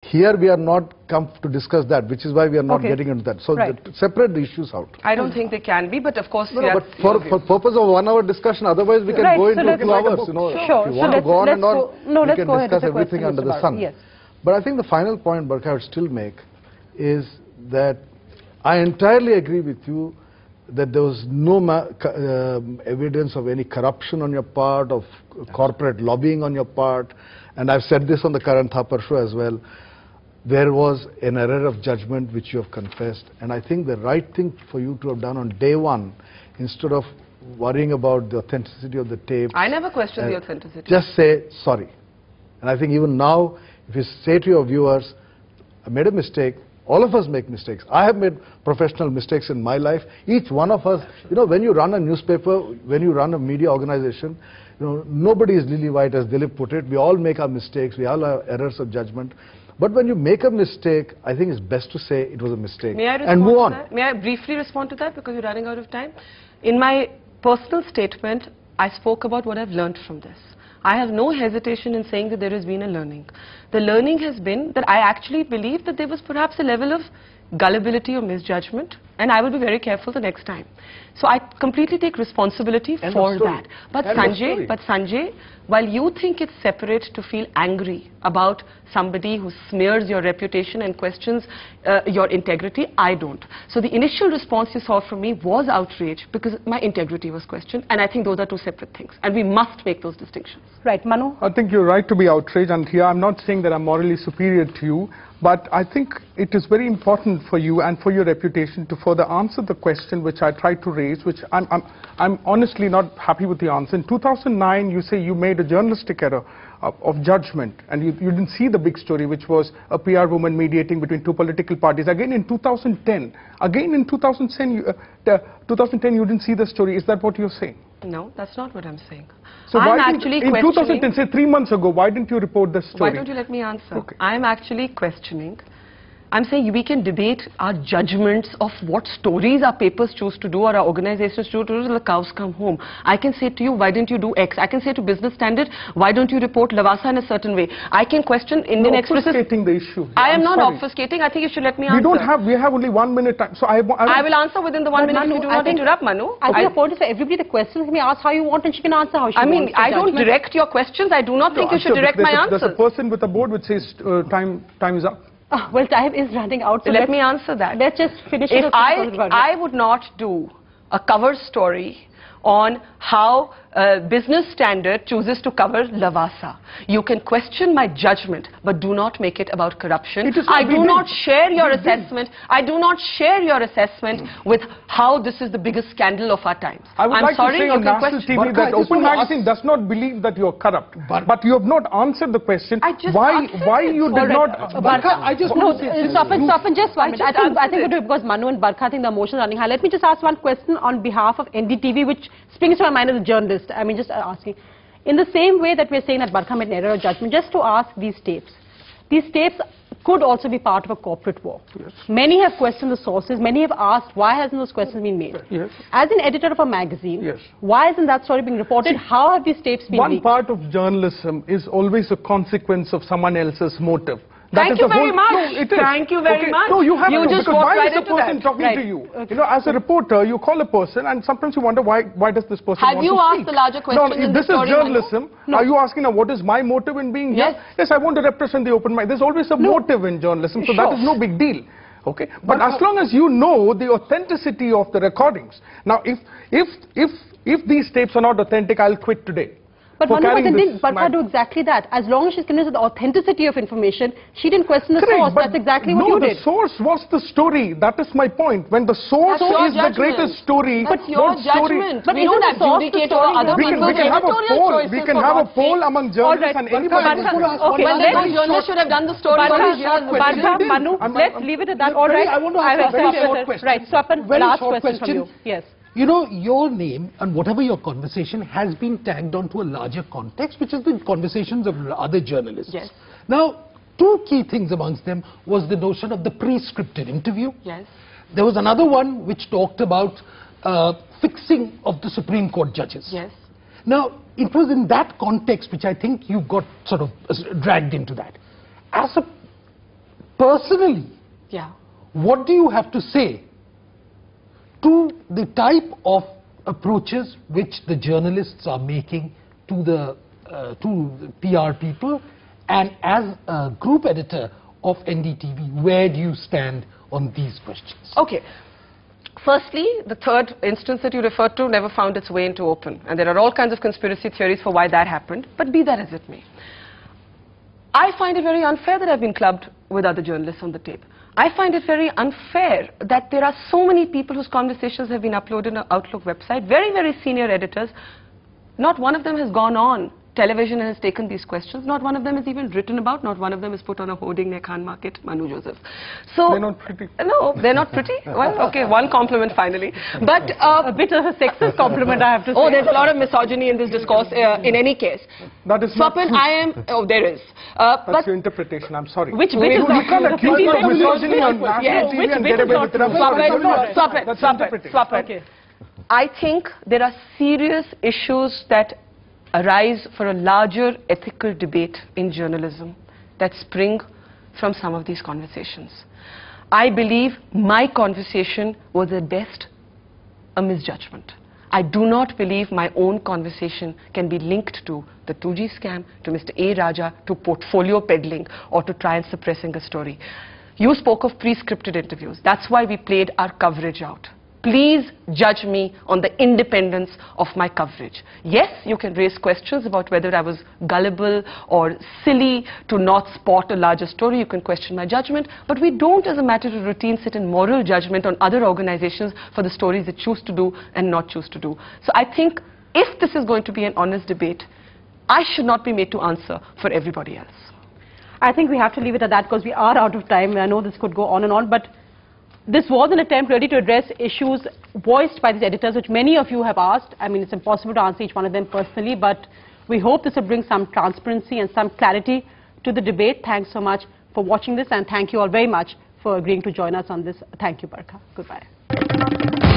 Here we are not come to discuss that, which is why we are not getting into that. So separate the issues out. I don't think they can be, but of course... No, but for purpose of 1 hour discussion, otherwise we can go into 2 hours. You know, sure. If you want to go on and on, we can discuss everything under the sun. Yes. But I think the final point, Barkha, I would still make is that I entirely agree with you that there was no evidence of any corruption on your part, of corporate lobbying on your part, and I've said this on the current Thapar show as well. There was an error of judgment which you have confessed, and I think the right thing for you to have done on day one, instead of worrying about the authenticity of the tape. I never questioned the authenticity. Just say sorry. And I think even now, if you say to your viewers, I made a mistake. All of us make mistakes. I have made professional mistakes in my life. Each one of us, you know, when you run a newspaper, when you run a media organization, you know, nobody is lily white, as Dilip put it. We all make our mistakes. We all have errors of judgment. But when you make a mistake, I think it's best to say it was a mistake. May I respond and move to on. That? May I briefly respond to that, because you're running out of time? In my personal statement, I spoke about what I've learned from this. I have no hesitation in saying that there has been a learning. The learning has been that I actually believe that there was perhaps a level of gullibility or misjudgment, and I will be very careful the next time. So I completely take responsibility for that. But Sanjay, while you think it's separate to feel angry about somebody who smears your reputation and questions your integrity, I don't. So the initial response you saw from me was outrage because my integrity was questioned, and I think those are two separate things, and we must make those distinctions. Right, Manu? I think you're right to be outraged, and here I'm not saying that I'm morally superior to you, but I think it is very important for you and for your reputation to further answer the question which I tried to raise, which I'm honestly not happy with the answer. In 2009, you say you made a journalistic error of judgment, and you didn't see the big story, which was a PR woman mediating between two political parties. Again in 2010, you didn't see the story. Is that what you're saying? No, that's not what I'm saying. So I'm actually in 2010, say 3 months ago, why didn't you report the story? Why don't you let me answer? Okay. I'm actually questioning. I'm saying we can debate our judgments of what stories our papers choose to do or our organizations choose to do till the cows come home. I can say to you, why didn't you do X? I can say to Business Standard, why don't you report Lavasa in a certain way? I can question Indian Express. You're obfuscating the issue. I am not obfuscating. I think you should let me answer. We have only 1 minute time. So I will answer within the 1 minute. Manu, if you do not interrupt, Manu. I think the point is for everybody the questions can be asked how you want, and she can answer how she wants. I mean, I don't direct your questions. I do not think you should direct my answers. There's a person with a board which says time is up. Well, time is running out. So let me answer that. Let's just finish it. If I would not do a cover story on how Business Standard chooses to cover Lavasa. You can question my judgment, but do not make it about corruption. I do not share your assessment. I do not share your assessment with how this is the biggest scandal of our times. I would like to say on national TV that Open Magazine does not believe that you are corrupt. But you have not answered the question. Why you did not... Barkha, I just want to say... Stop it just 1 minute. I think because Manu and Barkha, I think the emotions are running high. Let me just ask one question on behalf of NDTV, which springs to my mind as a journalist. I mean, just asking. In the same way that we're saying that Barkha made an error of judgment, just to ask these tapes. These tapes could also be part of a corporate war. Yes. Many have questioned the sources. Many have asked, why hasn't those questions been made? Yes. As an editor of a magazine, yes, why isn't that story being reported? How have these tapes been leaked? One part of journalism is always a consequence of someone else's motive. Thank you very much. Thank you very much. No, you have to, just because why is a person talking to you? Okay. You know, as a reporter, you call a person and sometimes you wonder why does this person want to speak? Have you asked the larger question in this the story, is journalism. No. Are you asking now what is my motive in being here? Yes, I want to represent the open mind. There's always a motive in journalism, so that is no big deal. Okay, but as long as you know the authenticity of the recordings. Now, if these tapes are not authentic, I'll quit today. But Manu, didn't Barkha do exactly that? As long as she's convinced of the authenticity of information, she didn't question the source. That's exactly what you did. No, the source was the story. That is my point. When the source is the greatest story, that's your judgment. But we don't adjudicate over other people's editorial choices. We can have a poll among journalists and anybody. Okay, well, then the journalist should have done the story. Barkha, Manu, let's leave it at that. All right. I want to ask a very short question. Right, Swapan, last question from you. Yes. You know, your name and whatever your conversation has been tagged onto a larger context, which is the conversations of other journalists. Yes. Now, two key things amongst them was the notion of the pre-scripted interview. Yes. There was another one which talked about fixing of the Supreme Court judges. Yes. Now, it was in that context which I think you got sort of dragged into that. As a personally, Yeah. what do you have to say to the type of approaches which the journalists are making to the PR people, and as a group editor of NDTV, where do you stand on these questions? Okay. Firstly, the third instance that you referred to never found its way into open. And there are all kinds of conspiracy theories for why that happened. But be that as it may. I find it very unfair that I've been clubbed with other journalists on the tape. I find it very unfair that there are so many people whose conversations have been uploaded on our Outlook website, very, very senior editors. Not one of them has gone on television and has taken these questions. Not one of them is even written about. Not one of them is put on a hoarding near Khan Market, Manu Joseph. So, They're not pretty. No, they're not pretty. Well, okay, one compliment finally. But A bit of a sexist compliment, I have to say. oh, there's a lot of misogyny in this discourse. In any case, That is not Swapan, true. I am. Oh, there is. That's But your interpretation. I'm sorry. Which bit is You not can't true? accuse me of The misogyny on Yes, national which TV and bit get is away not with it. true? I'm sorry. Swap it. Okay. I think there are serious issues that arise for a larger ethical debate in journalism that spring from some of these conversations. I believe my conversation was at best a misjudgment. I do not believe my own conversation can be linked to the 2G scam, to Mr. A. Raja, to portfolio peddling, or to try and suppressing a story. You spoke of pre-scripted interviews. That's why we played our coverage out. Please judge me on the independence of my coverage. Yes, you can raise questions about whether I was gullible or silly to not spot a larger story. You can question my judgment. But we don't, as a matter of routine, sit in moral judgment on other organizations for the stories they choose to do and not choose to do. So I think if this is going to be an honest debate, I should not be made to answer for everybody else. I think we have to leave it at that because we are out of time. I know this could go on and on, but this was an attempt really to address issues voiced by these editors, which many of you have asked. I mean, it's impossible to answer each one of them personally, but we hope this will bring some transparency and some clarity to the debate. Thanks so much for watching this, and thank you all very much for agreeing to join us on this. Thank you, Barkha. Goodbye.